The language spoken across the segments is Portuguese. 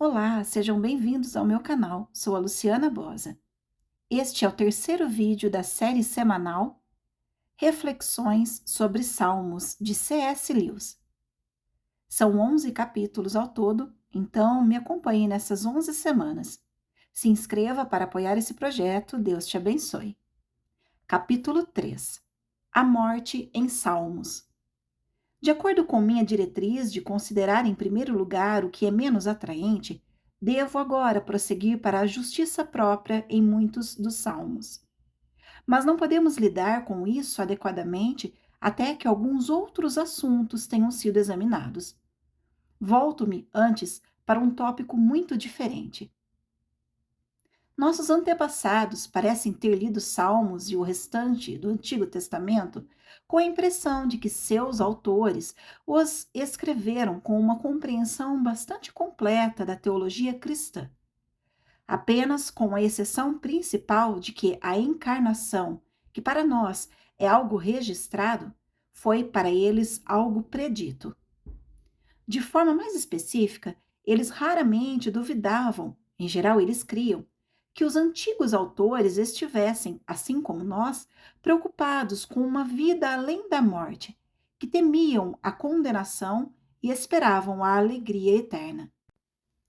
Olá, sejam bem-vindos ao meu canal. Sou a Luciana Bosa. Este é o terceiro vídeo da série semanal Reflexões sobre Salmos de C.S. Lewis. São 11 capítulos ao todo, então me acompanhe nessas 11 semanas. Se inscreva para apoiar esse projeto. Deus te abençoe. Capítulo 3. A morte em Salmos. De acordo com minha diretriz de considerar em primeiro lugar o que é menos atraente, devo agora prosseguir para a justiça própria em muitos dos salmos. Mas não podemos lidar com isso adequadamente até que alguns outros assuntos tenham sido examinados. Volto-me, antes, para um tópico muito diferente. Nossos antepassados parecem ter lido Salmos e o restante do Antigo Testamento com a impressão de que seus autores os escreveram com uma compreensão bastante completa da teologia cristã, apenas com a exceção principal de que a encarnação, que para nós é algo registrado, foi para eles algo predito. De forma mais específica, eles raramente duvidavam, em geral eles criam, que os antigos autores estivessem, assim como nós, preocupados com uma vida além da morte, que temiam a condenação e esperavam a alegria eterna.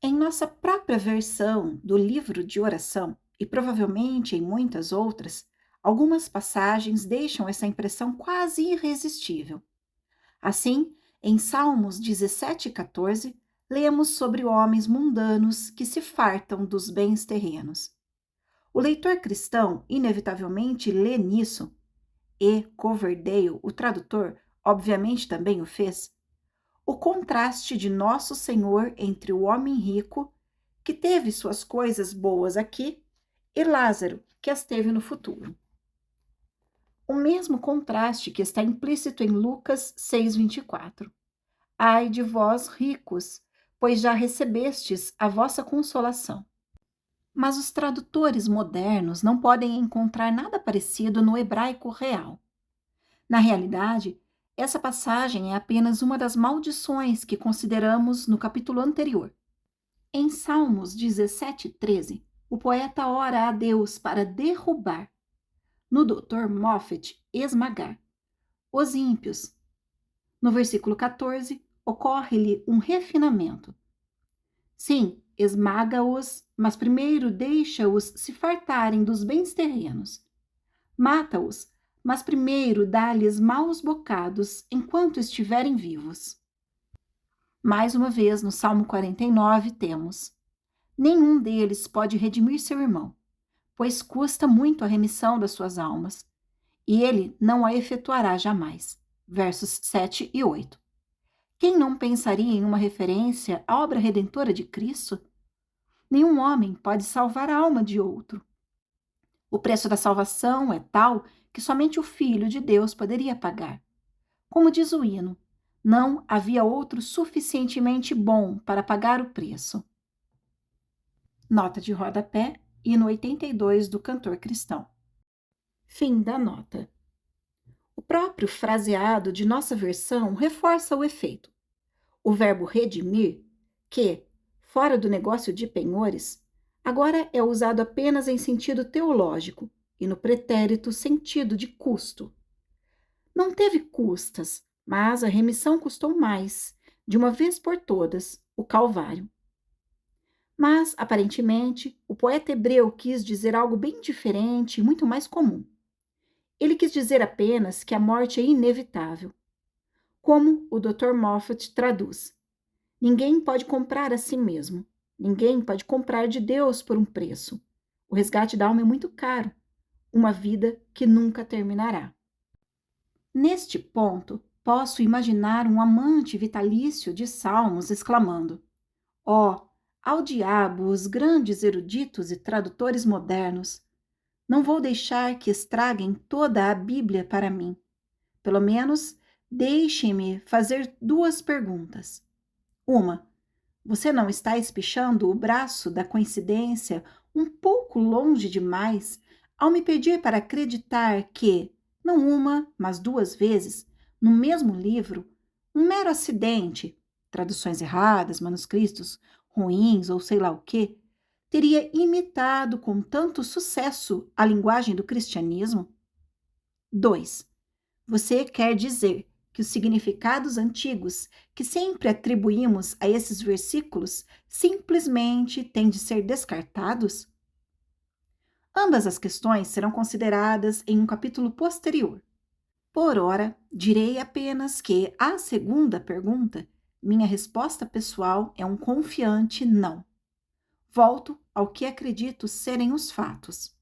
Em nossa própria versão do livro de oração, e provavelmente em muitas outras, algumas passagens deixam essa impressão quase irresistível. Assim, em Salmos 17 e 14, lemos sobre homens mundanos que se fartam dos bens terrenos. O leitor cristão, inevitavelmente, lê nisso, e Coverdale, o tradutor, obviamente também o fez, o contraste de Nosso Senhor entre o homem rico, que teve suas coisas boas aqui, e Lázaro, que as teve no futuro. O mesmo contraste que está implícito em Lucas 6,24. Ai de vós, ricos, pois já recebestes a vossa consolação. Mas os tradutores modernos não podem encontrar nada parecido no hebraico real. Na realidade, essa passagem é apenas uma das maldições que consideramos no capítulo anterior. Em Salmos 17:13, o poeta ora a Deus para derrubar, no Dr. Moffat, esmagar, os ímpios. No versículo 14, ocorre-lhe um refinamento. Sim, esmaga-os, mas primeiro deixa-os se fartarem dos bens terrenos. Mata-os, mas primeiro dá-lhes maus bocados enquanto estiverem vivos. Mais uma vez, no Salmo 49, temos: nenhum deles pode redimir seu irmão, pois custa muito a remissão das suas almas, e ele não a efetuará jamais. Versos 7 e 8. Quem não pensaria em uma referência à obra redentora de Cristo? Nenhum homem pode salvar a alma de outro. O preço da salvação é tal que somente o Filho de Deus poderia pagar. Como diz o hino, não havia outro suficientemente bom para pagar o preço. Nota de rodapé, hino 82 do cantor cristão. Fim da nota. O próprio fraseado de nossa versão reforça o efeito. O verbo redimir, que, fora do negócio de penhores, agora é usado apenas em sentido teológico e no pretérito sentido de custo. Não teve custas, mas a remissão custou mais, de uma vez por todas, o Calvário. Mas, aparentemente, o poeta hebreu quis dizer algo bem diferente e muito mais comum. Ele quis dizer apenas que a morte é inevitável. Como o Dr. Moffat traduz: ninguém pode comprar a si mesmo. Ninguém pode comprar de Deus por um preço. O resgate da alma é muito caro. Uma vida que nunca terminará. Neste ponto, posso imaginar um amante vitalício de Salmos exclamando: ó, ao diabo os grandes eruditos e tradutores modernos! Não vou deixar que estraguem toda a Bíblia para mim. Pelo menos, deixem-me fazer duas perguntas. Uma: você não está espichando o braço da coincidência um pouco longe demais ao me pedir para acreditar que, não uma, mas duas vezes, no mesmo livro, um mero acidente, traduções erradas, manuscritos, ruins ou sei lá o quê, teria imitado com tanto sucesso a linguagem do cristianismo? 2. Você quer dizer que os significados antigos que sempre atribuímos a esses versículos simplesmente têm de ser descartados? Ambas as questões serão consideradas em um capítulo posterior. Por ora, direi apenas que, à segunda pergunta, minha resposta pessoal é um confiante não. Volto ao que acredito serem os fatos.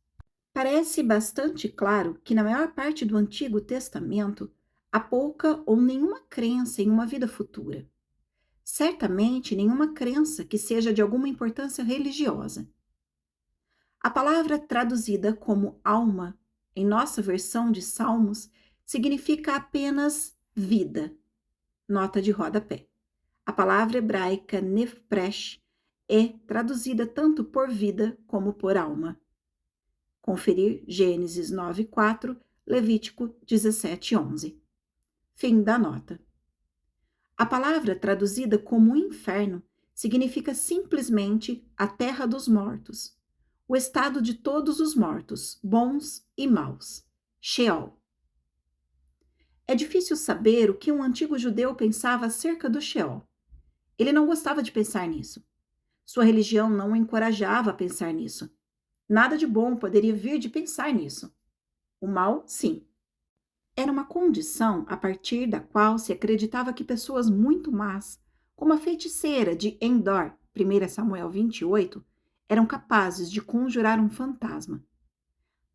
Parece bastante claro que, na maior parte do Antigo Testamento, há pouca ou nenhuma crença em uma vida futura. Certamente, nenhuma crença que seja de alguma importância religiosa. A palavra traduzida como alma, em nossa versão de Salmos, significa apenas vida. Nota de rodapé. A palavra hebraica nefresh é traduzida tanto por vida como por alma. Conferir Gênesis 9:4, Levítico 17:11. Fim da nota. A palavra traduzida como inferno significa simplesmente a terra dos mortos, o estado de todos os mortos, bons e maus, Sheol. É difícil saber o que um antigo judeu pensava acerca do Sheol. Ele não gostava de pensar nisso. Sua religião não o encorajava a pensar nisso. Nada de bom poderia vir de pensar nisso. O mal, sim. Era uma condição a partir da qual se acreditava que pessoas muito más, como a feiticeira de Endor, 1 Samuel 28, eram capazes de conjurar um fantasma.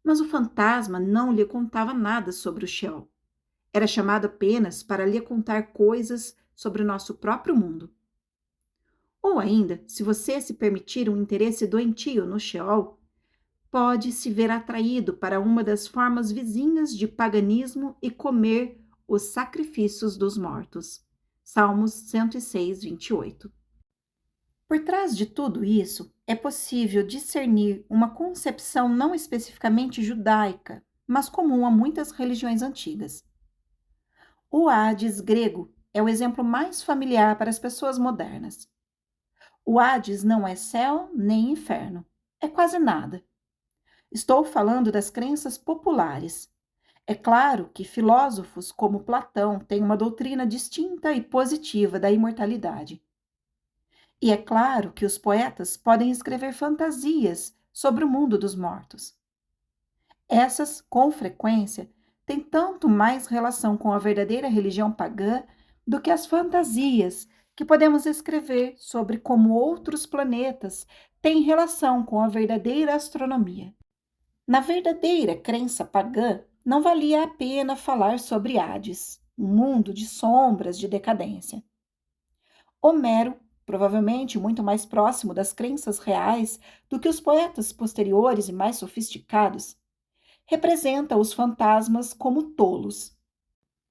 Mas o fantasma não lhe contava nada sobre o Sheol. Era chamado apenas para lhe contar coisas sobre o nosso próprio mundo. Ou ainda, se você se permitir um interesse doentio no Sheol, pode se ver atraído para uma das formas vizinhas de paganismo e comer os sacrifícios dos mortos. Salmos 106, 28. Por trás de tudo isso, é possível discernir uma concepção não especificamente judaica, mas comum a muitas religiões antigas. O Hades grego é o exemplo mais familiar para as pessoas modernas. O Hades não é céu nem inferno, é quase nada. Estou falando das crenças populares. É claro que filósofos como Platão têm uma doutrina distinta e positiva da imortalidade. E é claro que os poetas podem escrever fantasias sobre o mundo dos mortos. Essas, com frequência, têm tanto mais relação com a verdadeira religião pagã do que as fantasias que podemos escrever sobre como outros planetas têm relação com a verdadeira astronomia. Na verdadeira crença pagã, não valia a pena falar sobre Hades, um mundo de sombras de decadência. Homero, provavelmente muito mais próximo das crenças reais do que os poetas posteriores e mais sofisticados, representa os fantasmas como tolos.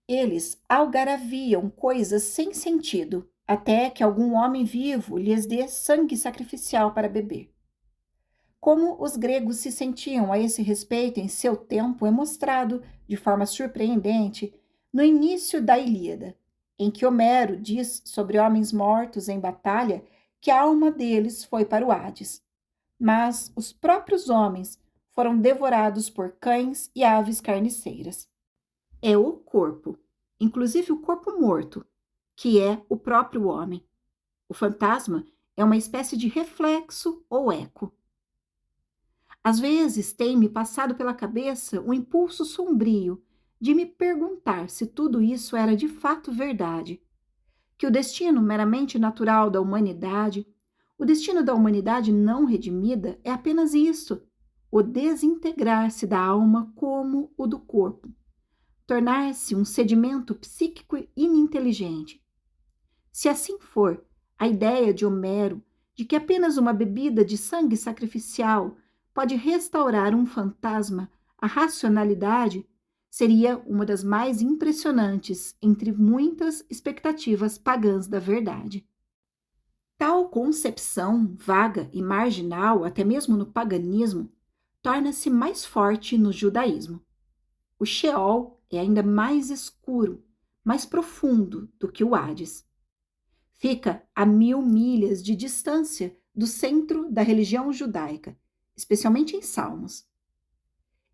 Eles algaraviam coisas sem sentido, até que algum homem vivo lhes dê sangue sacrificial para beber. Como os gregos se sentiam a esse respeito em seu tempo é mostrado, de forma surpreendente, no início da Ilíada, em que Homero diz sobre homens mortos em batalha que a alma deles foi para o Hades. Mas os próprios homens foram devorados por cães e aves carniceiras. É o corpo, inclusive o corpo morto, que é o próprio homem. O fantasma é uma espécie de reflexo ou eco. Às vezes tem-me passado pela cabeça o impulso sombrio de me perguntar se tudo isso era de fato verdade, que o destino meramente natural da humanidade, o destino da humanidade não redimida é apenas isso, o desintegrar-se da alma como o do corpo, tornar-se um sedimento psíquico ininteligente. Se assim for, a ideia de Homero de que apenas uma bebida de sangue sacrificial pode restaurar um fantasma à racionalidade seria uma das mais impressionantes entre muitas expectativas pagãs da verdade. Tal concepção, vaga e marginal, até mesmo no paganismo, torna-se mais forte no judaísmo. O Sheol é ainda mais escuro, mais profundo do que o Hades. Fica a 1000 milhas de distância do centro da religião judaica, especialmente em Salmos.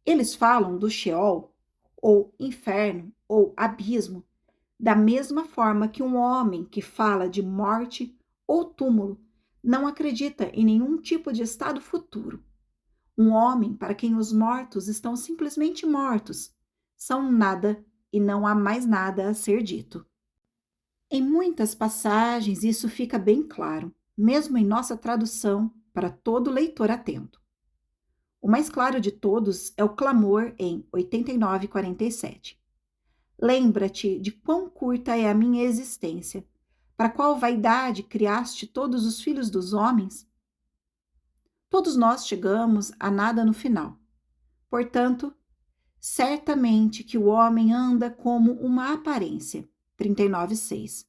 Eles falam do Sheol, ou inferno, ou abismo, da mesma forma que um homem que fala de morte ou túmulo não acredita em nenhum tipo de estado futuro. Um homem para quem os mortos estão simplesmente mortos, são nada e não há mais nada a ser dito. Em muitas passagens isso fica bem claro, mesmo em nossa tradução, para todo leitor atento. O mais claro de todos é o clamor em 89:47. Lembra-te de quão curta é a minha existência. Para qual vaidade criaste todos os filhos dos homens? Todos nós chegamos a nada no final. Portanto, certamente que o homem anda como uma aparência. 39:6.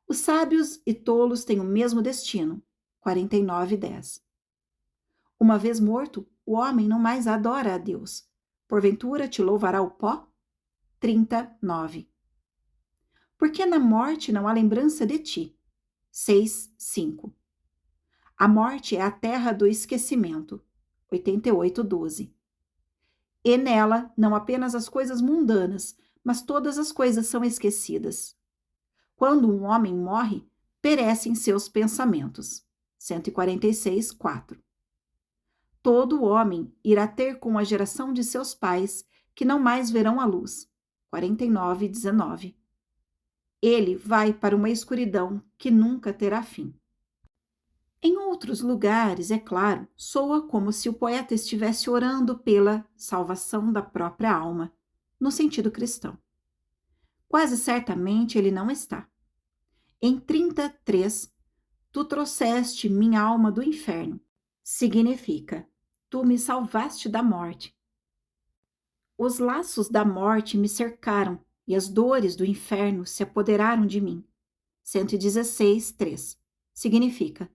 Os sábios e tolos têm o mesmo destino. 49:10. Uma vez morto, o homem não mais adora a Deus. Porventura te louvará o pó? 39. Porque na morte não há lembrança de ti. 6:5. A morte é a terra do esquecimento. 88:12. E nela não apenas as coisas mundanas, mas todas as coisas são esquecidas. Quando um homem morre, perecem seus pensamentos. 146:4. Todo homem irá ter com a geração de seus pais, que não mais verão a luz. 49:19. Ele vai para uma escuridão que nunca terá fim. Em outros lugares, é claro, soa como se o poeta estivesse orando pela salvação da própria alma, no sentido cristão. Quase certamente ele não está. Em 33, tu trouxeste minha alma do inferno. Significa, tu me salvaste da morte. Os laços da morte me cercaram e as dores do inferno se apoderaram de mim. 116:3. Significa,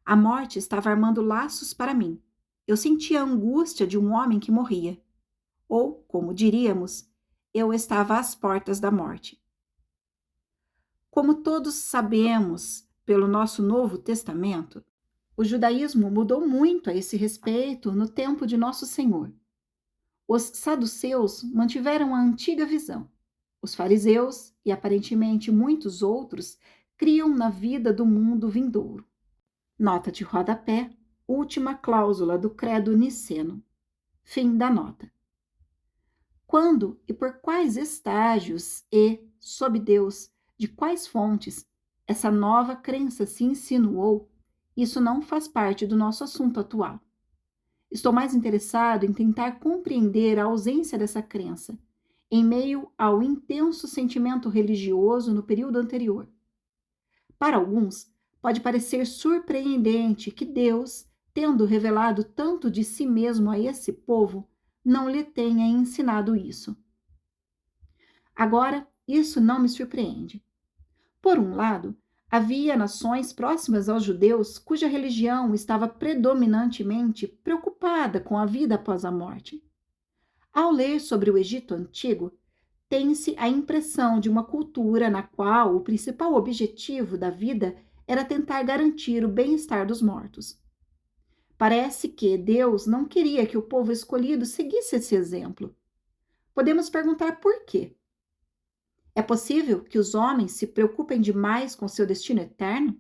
a morte estava armando laços para mim. Eu sentia a angústia de um homem que morria. Ou, como diríamos, eu estava às portas da morte. Como todos sabemos pelo nosso Novo Testamento, o judaísmo mudou muito a esse respeito no tempo de Nosso Senhor. Os saduceus mantiveram a antiga visão. Os fariseus, e aparentemente muitos outros, criam na vida do mundo vindouro. Nota de rodapé, última cláusula do credo niceno. Fim da nota. Quando e por quais estágios e, sob Deus, de quais fontes essa nova crença se insinuou, isso não faz parte do nosso assunto atual. Estou mais interessado em tentar compreender a ausência dessa crença, em meio ao intenso sentimento religioso no período anterior. Para alguns, pode parecer surpreendente que Deus, tendo revelado tanto de si mesmo a esse povo, não lhe tenha ensinado isso. Agora, isso não me surpreende. Por um lado, havia nações próximas aos judeus cuja religião estava predominantemente preocupada com a vida após a morte. Ao ler sobre o Egito Antigo, tem-se a impressão de uma cultura na qual o principal objetivo da vida era tentar garantir o bem-estar dos mortos. Parece que Deus não queria que o povo escolhido seguisse esse exemplo. Podemos perguntar por quê. É possível que os homens se preocupem demais com seu destino eterno?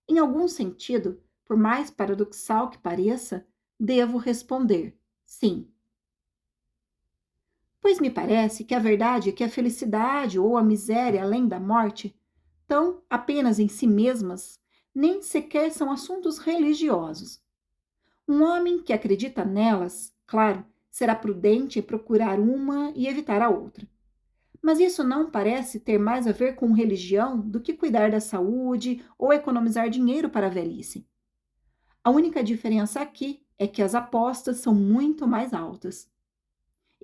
Em algum sentido, por mais paradoxal que pareça, devo responder sim. Pois me parece que a verdade é que a felicidade ou a miséria além da morte estão apenas em si mesmas, nem sequer são assuntos religiosos. Um homem que acredita nelas, claro, será prudente em procurar uma e evitar a outra. Mas isso não parece ter mais a ver com religião do que cuidar da saúde ou economizar dinheiro para a velhice. A única diferença aqui é que as apostas são muito mais altas.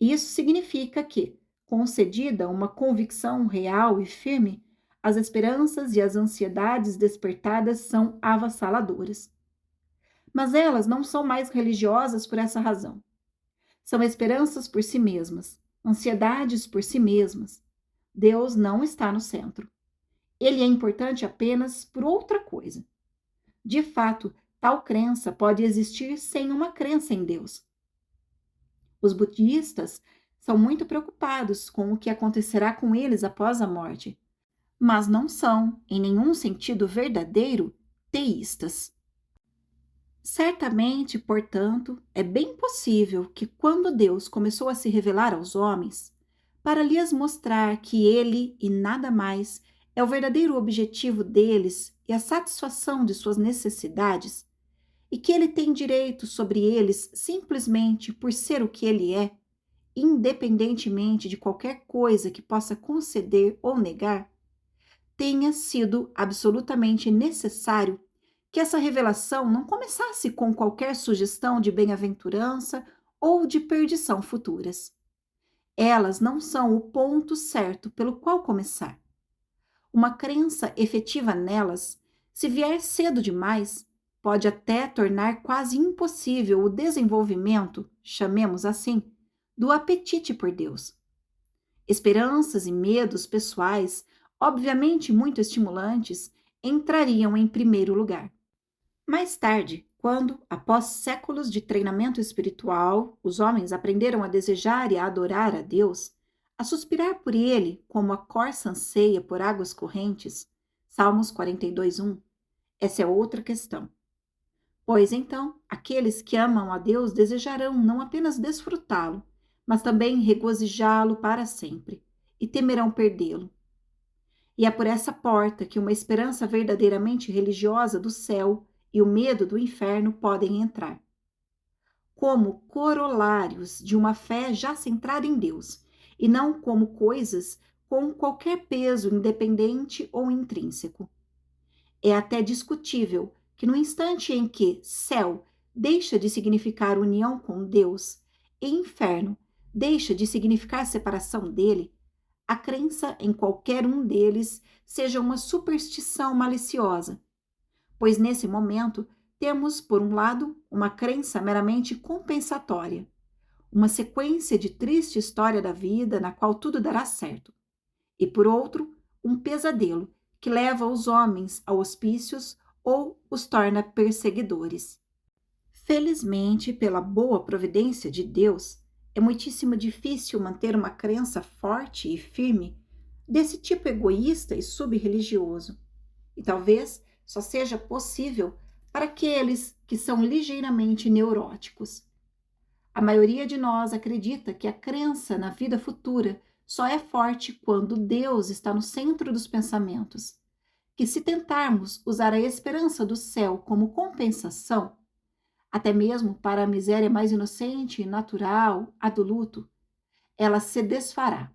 Isso significa que, concedida uma convicção real e firme, as esperanças e as ansiedades despertadas são avassaladoras. Mas elas não são mais religiosas por essa razão. São esperanças por si mesmas, ansiedades por si mesmas. Deus não está no centro. Ele é importante apenas por outra coisa. De fato, tal crença pode existir sem uma crença em Deus. Os budistas são muito preocupados com o que acontecerá com eles após a morte, mas não são, em nenhum sentido verdadeiro, teístas. Certamente, portanto, é bem possível que quando Deus começou a se revelar aos homens, para lhes mostrar que Ele e nada mais é o verdadeiro objetivo deles e a satisfação de suas necessidades, e que Ele tem direito sobre eles simplesmente por ser o que Ele é, independentemente de qualquer coisa que possa conceder ou negar, tenha sido absolutamente necessário que essa revelação não começasse com qualquer sugestão de bem-aventurança ou de perdição futuras. Elas não são o ponto certo pelo qual começar. Uma crença efetiva nelas, se vier cedo demais, pode até tornar quase impossível o desenvolvimento, chamemos assim, do apetite por Deus. Esperanças e medos pessoais, obviamente muito estimulantes, entrariam em primeiro lugar. Mais tarde, quando, após séculos de treinamento espiritual, os homens aprenderam a desejar e a adorar a Deus, a suspirar por Ele como a corça anseia por águas correntes, Salmos 42:1, essa é outra questão. Pois então, aqueles que amam a Deus desejarão não apenas desfrutá-lo, mas também regozijá-lo para sempre, e temerão perdê-lo. E é por essa porta que uma esperança verdadeiramente religiosa do céu e o medo do inferno podem entrar. Como corolários de uma fé já centrada em Deus, e não como coisas com qualquer peso independente ou intrínseco. É até discutível que no instante em que céu deixa de significar união com Deus e inferno deixa de significar separação dele, a crença em qualquer um deles seja uma superstição maliciosa, pois nesse momento temos, por um lado, uma crença meramente compensatória, uma sequência de triste história da vida na qual tudo dará certo, e por outro, um pesadelo que leva os homens a hospícios ou os torna perseguidores. Felizmente, pela boa providência de Deus, é muitíssimo difícil manter uma crença forte e firme desse tipo egoísta e subreligioso, e talvez só seja possível para aqueles que são ligeiramente neuróticos. A maioria de nós acredita que a crença na vida futura só é forte quando Deus está no centro dos pensamentos, que se tentarmos usar a esperança do céu como compensação, até mesmo para a miséria mais inocente e natural, a do luto, ela se desfará.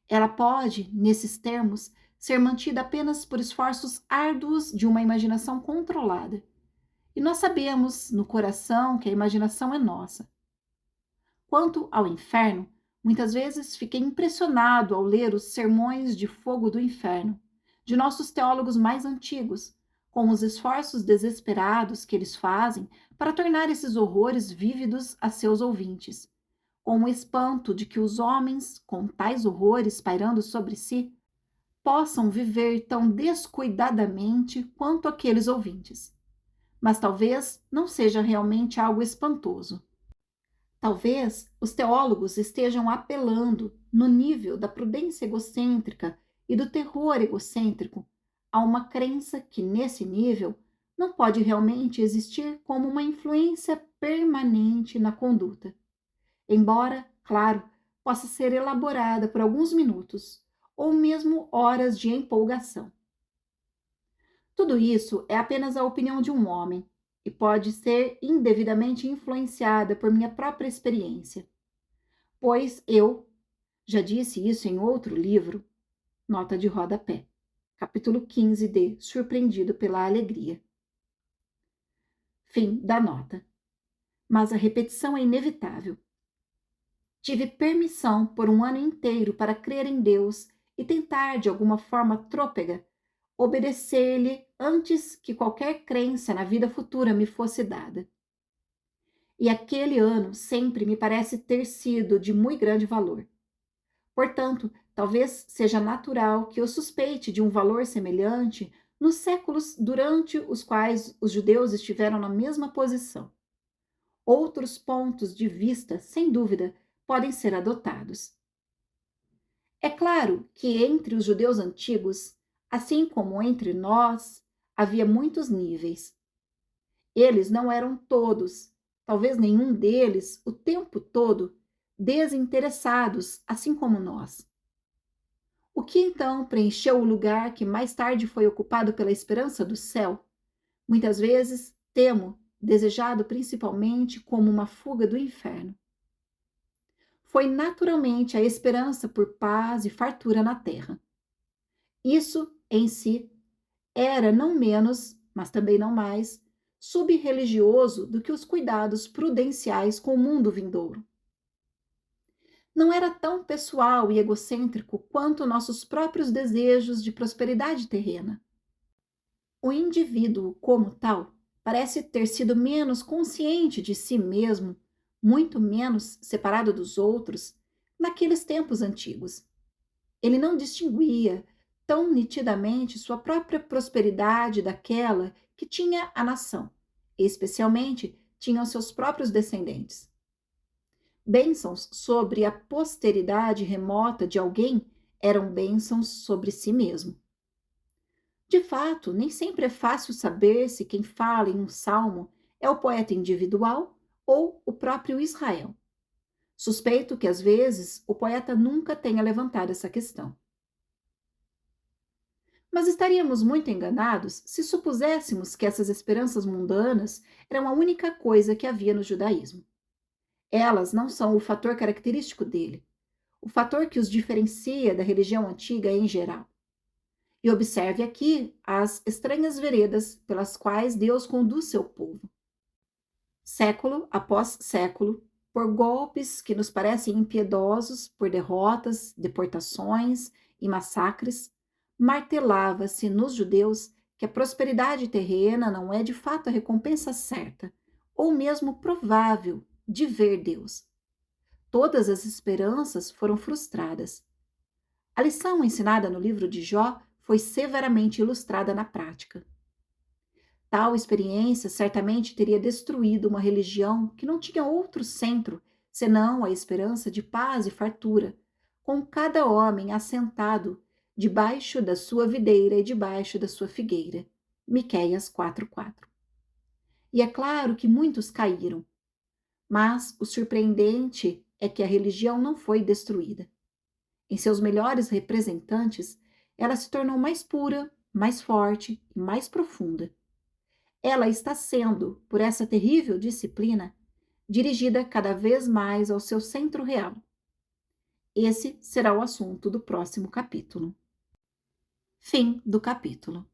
Ela pode, nesses termos, ser mantida apenas por esforços árduos de uma imaginação controlada. E nós sabemos, no coração, que a imaginação é nossa. Quanto ao inferno, muitas vezes fiquei impressionado ao ler os sermões de fogo do inferno, de nossos teólogos mais antigos, com os esforços desesperados que eles fazem para tornar esses horrores vívidos a seus ouvintes, com o espanto de que os homens, com tais horrores pairando sobre si, possam viver tão descuidadamente quanto aqueles ouvintes. Mas talvez não seja realmente algo espantoso. Talvez os teólogos estejam apelando, no nível da prudência egocêntrica e do terror egocêntrico, a uma crença que, nesse nível, não pode realmente existir como uma influência permanente na conduta. Embora, claro, possa ser elaborada por alguns minutos, ou mesmo horas de empolgação. Tudo isso é apenas a opinião de um homem e pode ser indevidamente influenciada por minha própria experiência, pois eu já disse isso em outro livro, nota de rodapé, capítulo 15 de Surpreendido pela Alegria. Fim da nota. Mas a repetição é inevitável. Tive permissão por um ano inteiro para crer em Deus e tentar, de alguma forma trôpega, obedecer-lhe antes que qualquer crença na vida futura me fosse dada. E aquele ano sempre me parece ter sido de muito grande valor. Portanto, Talvez seja natural que eu suspeite de um valor semelhante nos séculos durante os quais os judeus estiveram na mesma posição. Outros pontos de vista, sem dúvida, podem ser adotados. É claro que entre os judeus antigos, assim como entre nós, havia muitos níveis. Eles não eram todos, talvez nenhum deles, o tempo todo, desinteressados, assim como nós. O que então preencheu o lugar que mais tarde foi ocupado pela esperança do céu? Muitas vezes, temo, desejado principalmente como uma fuga do inferno. Foi naturalmente a esperança por paz e fartura na terra. Isso, em si, era não menos, mas também não mais, subreligioso do que os cuidados prudenciais com o mundo vindouro. Não era tão pessoal e egocêntrico quanto nossos próprios desejos de prosperidade terrena. O indivíduo, como tal, parece ter sido menos consciente de si mesmo, muito menos separado dos outros, naqueles tempos antigos. Ele não distinguia tão nitidamente sua própria prosperidade daquela que tinha a nação, e especialmente tinham seus próprios descendentes. Bênçãos sobre a posteridade remota de alguém eram bênçãos sobre si mesmo. De fato, nem sempre é fácil saber se quem fala em um salmo é o poeta individual ou o próprio Israel. Suspeito que, às vezes, o poeta nunca tenha levantado essa questão. Mas estaríamos muito enganados se supuséssemos que essas esperanças mundanas eram a única coisa que havia no judaísmo. Elas não são o fator característico dele, o fator que os diferencia da religião antiga em geral. E observe aqui as estranhas veredas pelas quais Deus conduz seu povo. Século após século, por golpes que nos parecem impiedosos, por derrotas, deportações e massacres, martelava-se nos judeus que a prosperidade terrena não é de fato a recompensa certa, ou mesmo provável, de ver Deus. Todas as esperanças foram frustradas. A lição ensinada no livro de Jó foi severamente ilustrada na prática. Tal experiência certamente teria destruído uma religião que não tinha outro centro senão a esperança de paz e fartura, com cada homem assentado debaixo da sua videira e debaixo da sua figueira. Miqueias 4:4. E é claro que muitos caíram, mas o surpreendente é que a religião não foi destruída. Em seus melhores representantes, ela se tornou mais pura, mais forte e mais profunda. Ela está sendo, por essa terrível disciplina, dirigida cada vez mais ao seu centro real. Esse será o assunto do próximo capítulo. Fim do capítulo.